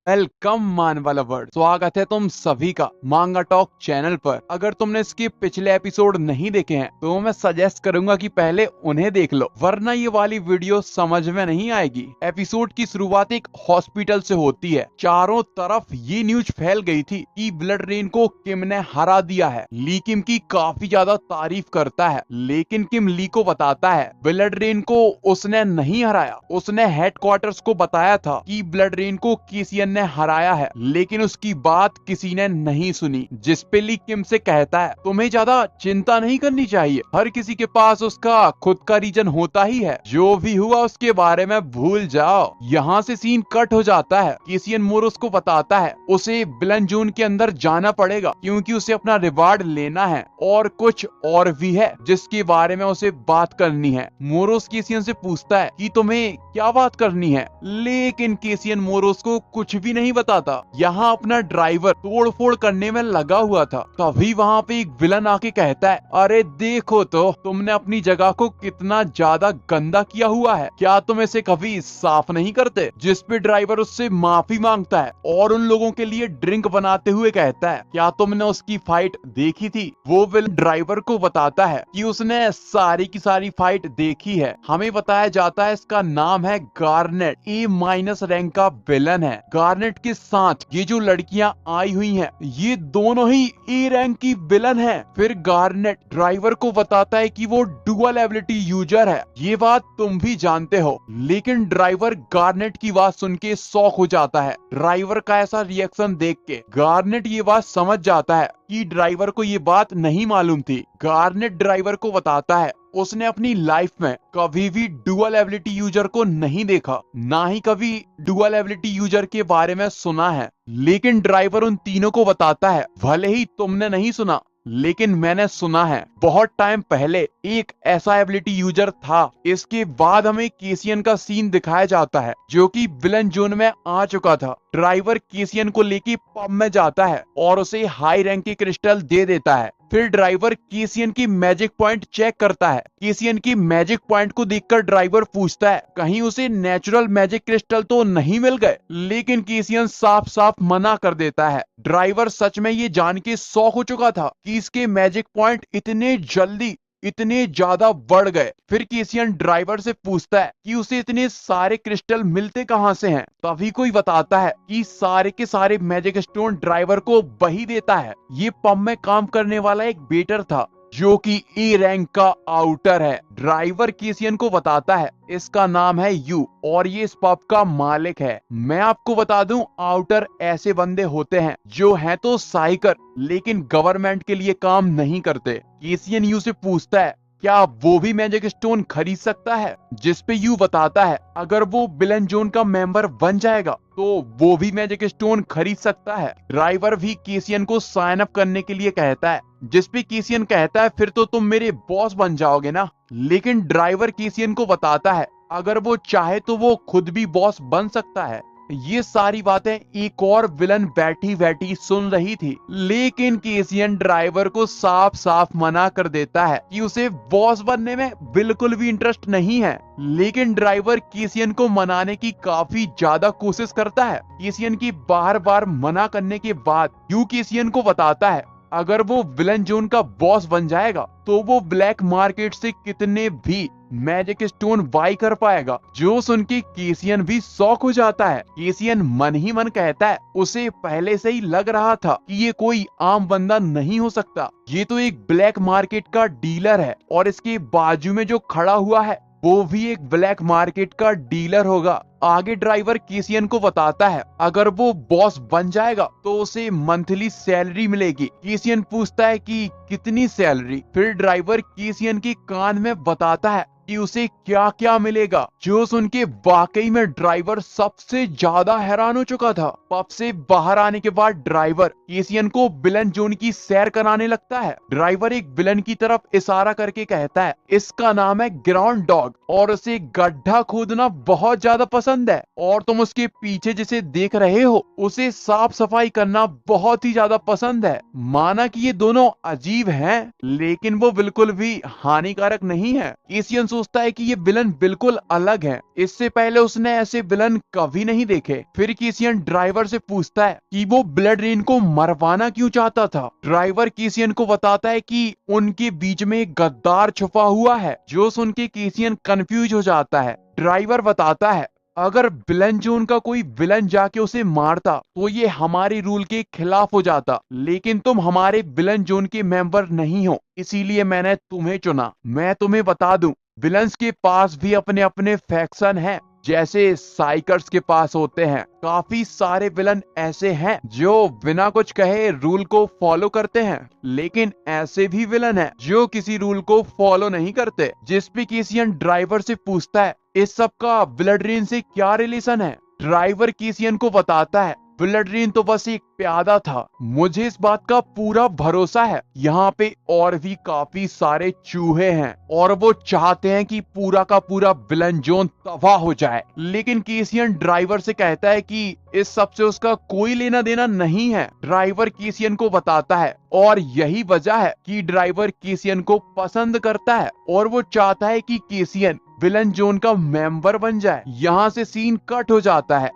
Welcome मानवा lovers, स्वागत है तुम सभी का मांगा टॉक चैनल पर। अगर तुमने इसके पिछले एपिसोड नहीं देखे हैं तो मैं सजेस्ट करूंगा कि पहले उन्हें देख लो, वरना ये वाली वीडियो समझ में नहीं आएगी। एपिसोड की शुरुआत एक हॉस्पिटल से होती है। चारों तरफ ये न्यूज फैल गई थी कि ब्लड रेन को किम ने हरा दिया है। ली किम की काफी ज्यादा तारीफ करता है, लेकिन किम ली को बताता है ब्लड रेन को उसने नहीं हराया। उसने हेडक्वार्टर्स को बताया था कि ब्लड रेन को केसियन ने हराया है, लेकिन उसकी बात किसी ने नहीं सुनी। जिस पे ली किम से कहता है तुम्हें ज्यादा चिंता नहीं करनी चाहिए, हर किसी के पास उसका खुद का रीजन होता ही है, जो भी हुआ उसके बारे में भूल जाओ। यहाँ से सीन कट हो जाता है। केसियन मोरोस को बताता है उसे विलन जोन के अंदर जाना पड़ेगा क्योंकि उसे अपना रिवार्ड लेना है और कुछ और भी है जिसके बारे में उसे बात करनी है। मोरोस केसियन से पूछता है कि तुम्हें क्या बात करनी है, लेकिन केसियन मोरोस को कुछ भी नहीं बताता। यहाँ अपना ड्राइवर तोड़फोड़ करने में लगा हुआ था, तभी वहाँ पे एक विलन आके कहता है अरे देखो तो तुमने अपनी जगह को कितना ज्यादा गंदा किया हुआ है, क्या तुम इसे कभी साफ नहीं करते। जिस पे ड्राइवर उससे माफी मांगता है और उन लोगों के लिए ड्रिंक बनाते हुए कहता है क्या तुमने उसकी फाइट देखी थी। वो विलन ड्राइवर को बताता है कि उसने सारी की सारी फाइट देखी है। हमें बताया जाता है इसका नाम है गार्नेट, A- रैंक का विलन है। गार्नेट के साथ ये जो लड़कियां आई हुई हैं, ये दोनों ही A रैंक की विलन हैं। फिर गार्नेट ड्राइवर को बताता है कि वो डुअल एबिलिटी यूजर है। ये बात तुम भी जानते हो, लेकिन ड्राइवर गार्नेट की बात सुन के शॉक हो जाता है। ड्राइवर का ऐसा रिएक्शन देख के गार्नेट ये बात समझ जाता है कि ड्राइवर को ये बात नहीं मालूम थी। गार्नेट ड्राइवर को बताता है उसने अपनी लाइफ में कभी भी डुअल एबिलिटी यूजर को नहीं देखा, ना ही कभी डुअल एबिलिटी यूजर के बारे में सुना है। लेकिन ड्राइवर उन तीनों को बताता है भले ही तुमने नहीं सुना, लेकिन मैंने सुना है बहुत टाइम पहले एक ऐसा एबिलिटी यूजर था। इसके बाद हमें केसियन का सीन दिखाया जाता है जो कि विलन जोन में आ चुका था। ड्राइवर केसियन को लेके पब में जाता है और उसे हाई रैंक की क्रिस्टल दे देता है। फिर ड्राइवर केसियन की मैजिक पॉइंट चेक करता है। केसियन की मैजिक पॉइंट को देखकर ड्राइवर पूछता है कहीं उसे नेचुरल मैजिक क्रिस्टल तो नहीं मिल गए, लेकिन केसियन साफ साफ मना कर देता है। ड्राइवर सच में ये जान के शॉक हो चुका था कि इसके मैजिक पॉइंट इतने जल्दी इतने ज्यादा बढ़ गए। फिर केसियन ड्राइवर से पूछता है कि उसे इतने सारे क्रिस्टल मिलते कहां से हैं। तभी कोई बताता है कि सारे के सारे मैजिक स्टोन ड्राइवर को वही देता है। ये पब में काम करने वाला एक वेटर था जो कि A रैंक का आउटर है। ड्राइवर केसियन को बताता है इसका नाम है यू और ये इस पब का मालिक है। मैं आपको बता दूं आउटर ऐसे बंदे होते हैं जो हैं तो साइकर, लेकिन गवर्नमेंट के लिए काम नहीं करते। केसियन यू से पूछता है क्या वो भी मैजिक स्टोन खरीद सकता है, जिस पे यू बताता है अगर वो विलन जोन का मेंबर बन जाएगा तो वो भी मैजिक स्टोन खरीद सकता है। ड्राइवर भी केसियन को साइन अप करने के लिए कहता है, जिस पे केसियन कहता है फिर तो तुम मेरे बॉस बन जाओगे ना। लेकिन ड्राइवर केसियन को बताता है अगर वो चाहे तो वो खुद भी बॉस बन सकता है। ये सारी बातें एक और विलन बैठी बैठी सुन रही थी, लेकिन केसियन ड्राइवर को साफ साफ मना कर देता है कि उसे बॉस बनने में बिल्कुल भी इंटरेस्ट नहीं है। लेकिन ड्राइवर केसियन को मनाने की काफी ज्यादा कोशिश करता है। केसियन की बार बार मना करने के बाद यू केसियन को बताता है अगर वो विलन जोन का बॉस बन जाएगा तो वो ब्लैक मार्केट से कितने भी मैजिक स्टोन बाई कर पाएगा। जो सुन के केसियन भी शॉक हो जाता है। केसियन मन ही मन कहता है उसे पहले से ही लग रहा था कि ये कोई आम बंदा नहीं हो सकता, ये तो एक ब्लैक मार्केट का डीलर है और इसके बाजू में जो खड़ा हुआ है वो भी एक ब्लैक मार्केट का डीलर होगा। आगे ड्राइवर केसियन को बताता है अगर वो बॉस बन जाएगा तो उसे मंथली सैलरी मिलेगी। केसियन पूछता है कि कितनी सैलरी। फिर ड्राइवर केसियन के कान में बताता है कि उसे क्या क्या मिलेगा। जो सुन के वाकई में ड्राइवर सबसे ज्यादा हैरान हो चुका था। पब से बाहर आने के बाद ड्राइवर केसियन को विलन जोन की सैर कराने लगता है। ड्राइवर एक विलन की तरफ इशारा करके कहता है इसका नाम है ग्राउंड डॉग और उसे गड्ढा खोदना बहुत ज्यादा पसंद है और तुम उसके पीछे जिसे देख रहे हो उसे साफ सफाई करना बहुत ही ज्यादा पसंद है। माना कि ये दोनों अजीब हैं, लेकिन वो बिल्कुल भी हानिकारक नहीं है। केसियन सोचता है कि ये विलन बिल्कुल अलग है, इससे पहले उसने ऐसे विलन कभी नहीं देखे। फिर किसियन ड्राइवर से पूछता है कि वो ब्लड रेन को मरवाना क्यों चाहता था। ड्राइवर किसियन को बताता है कि उनके बीच में एक गद्दार छुपा हुआ है। जो सुन के किसियन कंफ्यूज हो जाता है। ड्राइवर बताता है अगर विलन जोन का कोई विलन जाके उसे मारता तो ये हमारे रूल के खिलाफ हो जाता, लेकिन तुम हमारे विलन जोन के मेंबर नहीं हो, इसीलिए मैंने तुम्हें चुना। मैं तुम्हें बता दूं, विलन्स के पास भी अपने अपने फैक्शन हैं, जैसे साइकर्स के पास होते हैं। काफी सारे विलन ऐसे हैं जो बिना कुछ कहे रूल को फॉलो करते हैं, लेकिन ऐसे भी विलन हैं जो किसी रूल को फॉलो नहीं करते। जिस पे किसियन ड्राइवर से पूछता है इस सब का ब्लड रेन से क्या रिलेशन है। ड्राइवर किसियन को बताता है ब्लड रेन तो बस एक प्यादा था, मुझे इस बात का पूरा भरोसा है यहाँ पे और भी काफी सारे चूहे हैं और वो चाहते हैं कि पूरा का पूरा विलन जोन तबाह हो जाए। लेकिन किसियन ड्राइवर से कहता है कि इस सब से उसका कोई लेना देना नहीं है। ड्राइवर किसियन को बताता है और यही वजह है कि ड्राइवर किसियन को पसंद करता है और वो चाहता है कि किसियन विलन जोन का मेंबर बन जाए। यहाँ से सीन कट हो जाता है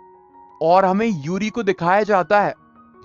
और हमें यूरी को दिखाया जाता है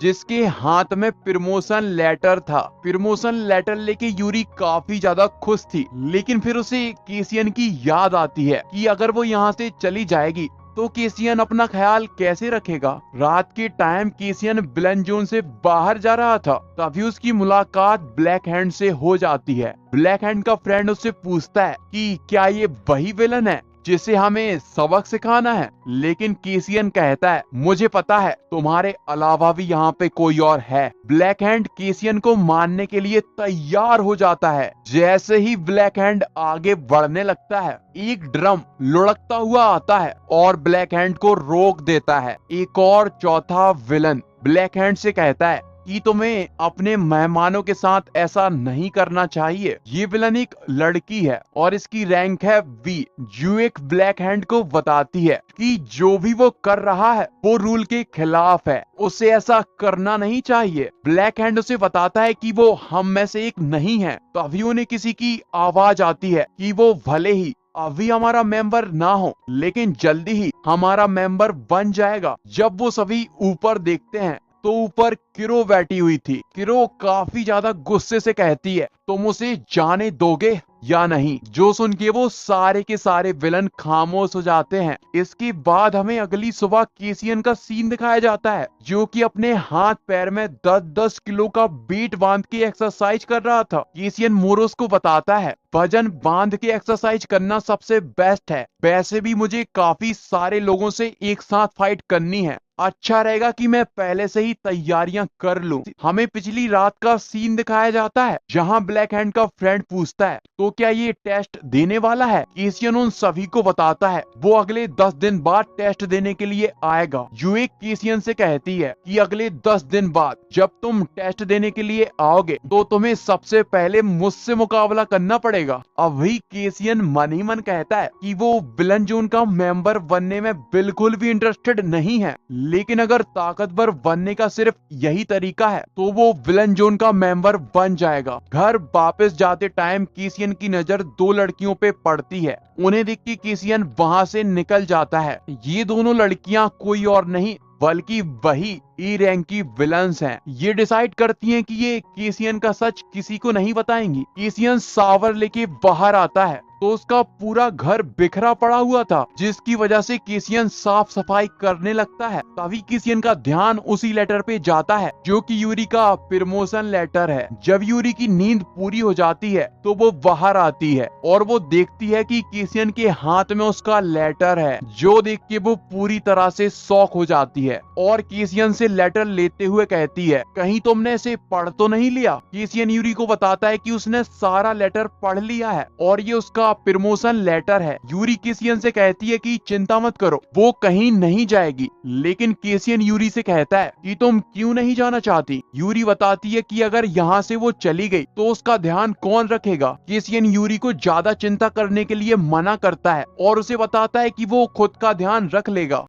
जिसके हाथ में प्रमोशन लेटर था। प्रमोशन लेटर लेके यूरी काफी ज्यादा खुश थी, लेकिन फिर उसे किसियन की याद आती है कि अगर वो यहाँ से चली जाएगी तो किसियन अपना ख्याल कैसे रखेगा। रात के टाइम किसियन विलन जोन से बाहर जा रहा था, तभी उसकी मुलाकात ब्लैक हैंड से हो जाती है। ब्लैक हैंड का फ्रेंड उससे पूछता है कि क्या ये वही विलन है जिसे हमें सबक सिखाना है, लेकिन किसियन कहता है मुझे पता है तुम्हारे अलावा भी यहाँ पे कोई और है। ब्लैक हैंड किसियन को मारने के लिए तैयार हो जाता है। जैसे ही ब्लैक हैंड आगे बढ़ने लगता है, एक ड्रम लुढ़कता हुआ आता है और ब्लैक हैंड को रोक देता है। एक और चौथा विलन ब्लैक हैंड से कहता है कि तुम्हें अपने मेहमानों के साथ ऐसा नहीं करना चाहिए। ये विलन एक लड़की है और इसकी रैंक है बी, जो एक ब्लैक हैंड को बताती है कि जो भी वो कर रहा है वो रूल के खिलाफ है, उसे ऐसा करना नहीं चाहिए। ब्लैक हैंड उसे बताता है कि वो हम में से एक नहीं है। तभी उन्हें किसी की आवाज आती है कि वो भले ही अभी हमारा मेंबर ना हो, लेकिन जल्दी ही हमारा मेंबर बन जाएगा। जब वो सभी ऊपर देखते हैं तो ऊपर किरो बैठी हुई थी। किरो काफी ज्यादा गुस्से से कहती है तुम उसे जाने दोगे या नहीं। जो सुन के वो सारे के सारे विलन खामोश हो जाते हैं। इसके बाद हमें अगली सुबह किसियन का सीन दिखाया जाता है, जो कि अपने हाथ पैर में 10-10 किलो का वेट बांध के एक्सरसाइज कर रहा था। किसियन मोरोस को बताता है वजन बांध के एक्सरसाइज करना सबसे बेस्ट है। वैसे भी मुझे काफी सारे लोगों से एक साथ फाइट करनी है, अच्छा रहेगा कि मैं पहले से ही तैयारियां कर लूं। हमें पिछली रात का सीन दिखाया जाता है, जहां ब्लैक हैंड का फ्रेंड पूछता है तो क्या ये टेस्ट देने वाला है। किसियन उन सभी को बताता है वो अगले 10 दिन बाद टेस्ट देने के लिए आएगा। यूए किसियन से कहती है कि अगले 10 दिन बाद जब तुम टेस्ट देने के लिए आओगे तो तुम्हें सबसे पहले मुझसे मुकाबला करना पड़ेगा। अभी किसियन मन ही मन कहता है कि वो विलन जोन का मेंबर बनने में बिल्कुल भी इंटरेस्टेड नहीं है, लेकिन अगर ताकतवर बनने का सिर्फ यही तरीका है तो वो विलन जोन का मेंबर बन जाएगा। घर वापस जाते टाइम किसियन की नजर 2 लड़कियों पे पड़ती है। उन्हें देख के किसियन वहां से निकल जाता है। ये दोनों लड़कियां कोई और नहीं बल्कि वही ई रैंक की विलन्स हैं। ये डिसाइड करती हैं कि ये किसियन का सच किसी को नहीं बताएंगी। किसियन सावर लेके बाहर आता है तो उसका पूरा घर बिखरा पड़ा हुआ था, जिसकी वजह से किसियन साफ सफाई करने लगता है। तभी किसियन का ध्यान उसी लेटर पे जाता है जो कि यूरी का प्रमोशन लेटर है। जब यूरी की नींद पूरी हो जाती है तो वो बाहर आती है और वो देखती है कि किसियन के हाथ में उसका लेटर है, जो देख के वो पूरी तरह से शॉक हो जाती है और किसियन से लेटर लेते हुए कहती है कहीं तुमने इसे पढ़ तो नहीं लिया। किसियन यूरी को बताता है कि उसने सारा लेटर पढ़ लिया है और ये उसका प्रमोशन लेटर है। यूरी किसियन से कहती है कि चिंता मत करो, वो कहीं नहीं जाएगी। लेकिन किसियन यूरी से कहता है कि तुम क्यों नहीं जाना चाहती। यूरी बताती है कि अगर यहाँ से वो चली गई तो उसका ध्यान कौन रखेगा। किसियन यूरी को ज्यादा चिंता करने के लिए मना करता है और उसे बताता है कि वो खुद का ध्यान रख लेगा।